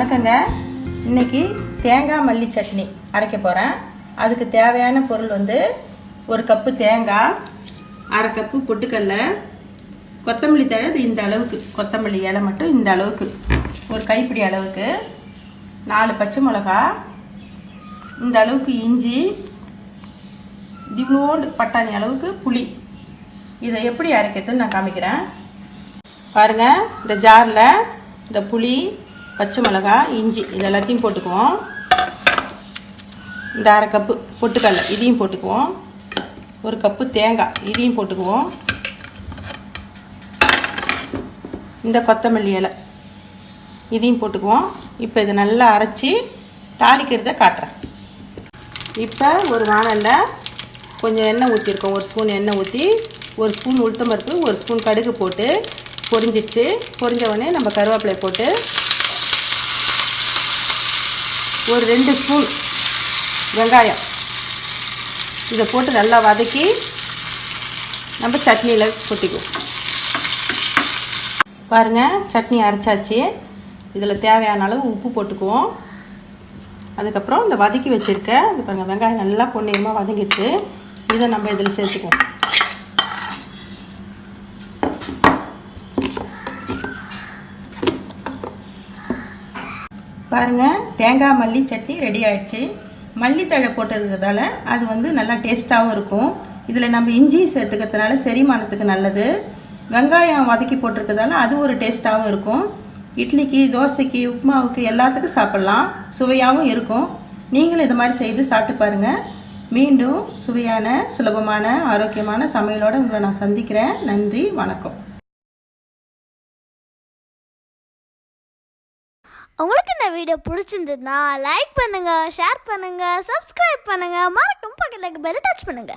வணக்கங்க. இன்னைக்கு தேங்காய் மல்லி சட்னி அரைக்க போகிறேன். அதுக்கு தேவையான பொருள் வந்து 1 கப்பு தேங்காய், 1/2 கப்பு பொட்டுக்கடலை, கொத்தமல்லி தழை இந்த அளவுக்கு, கொத்தமல்லி இலை மட்டும் இந்த அளவுக்கு, ஒரு கைப்பிடி அளவுக்கு, 4 பச்சை மிளகா, இந்த அளவுக்கு இஞ்சி, இவ்வளோண்டு பட்டாணி அளவுக்கு புளி. இதை எப்படி அரைக்கிறதுன்னு நான் காமிக்கிறேன் பாருங்கள். இந்த ஜாரில் இந்த புளி, பச்சை மிளகா, இஞ்சி இது எல்லாத்தையும் போட்டுக்குவோம். இந்த 1/2 கப்பு பொட்டுக்கடலை இதையும் போட்டுக்குவோம். 1 கப்பு தேங்காய் இதையும் போட்டுக்குவோம். இந்த கொத்தமல்லி இலை இதையும் போட்டுக்குவோம். இப்போ இதை நல்லா அரைச்சி தாளிக்கிறத காட்டுறேன். இப்போ ஒரு வானலில் கொஞ்சம் எண்ணெய் ஊற்றிருக்கோம். 1 ஸ்பூன் எண்ணெய் ஊற்றி 1 ஸ்பூன் உளுத்தம்பருப்பு, 1 ஸ்பூன் கடுகு போட்டு பொரிஞ்சிச்சு. பொரிஞ்ச உடனே நம்ம கருவேப்பிலை போட்டு ஒரு 2 ஸ்பூன் வெங்காயம் இதை போட்டு நல்லா வதக்கி நம்ம சட்னியில் கொட்டிக்குவோம். பாருங்கள், சட்னி அரைச்சாச்சு. இதில் தேவையான அளவு உப்பு போட்டுக்குவோம். அதுக்கப்புறம் இந்த வதக்கி வச்சுருக்க இது பாருங்கள், வெங்காயம் நல்லா பொன்னிறமாக வதங்கிடுச்சு. இதை நம்ம இதில் சேர்த்துக்குவோம். பாருங்கள், தேங்காய் மல்லி சட்னி ரெடி ஆயிடுச்சு. மல்லித்தழை போட்டிருக்கிறதால அது வந்து நல்லா டேஸ்ட்டாகவும் இருக்கும். இதில் நம்ம இஞ்சி சேர்த்துக்கிறதுனால செரிமானத்துக்கு நல்லது. வெங்காயம் வதக்கி போட்டிருக்கிறதால அது ஒரு டேஸ்ட்டாகவும் இருக்கும். இட்லிக்கு, தோசைக்கு, உப்புமாவுக்கு எல்லாத்துக்கும் சாப்பிட்லாம். சுவையாகவும் இருக்கும். நீங்களும் இது மாதிரி செய்து சாப்பிட்டு பாருங்கள். மீண்டும் சுவையான, சுலபமான, ஆரோக்கியமான சமையலோடு உங்களை நான் சந்திக்கிறேன். நன்றி, வணக்கம். உங்களுக்கு இந்த வீடியோ பிடிச்சிருந்ததுன்னா லைக் பண்ணுங்க, ஷேர் பண்ணுங்க, சப்ஸ்கிரைப் பண்ணுங்க, மறக்காம பக்கத்துல பெல் டச் பண்ணுங்க.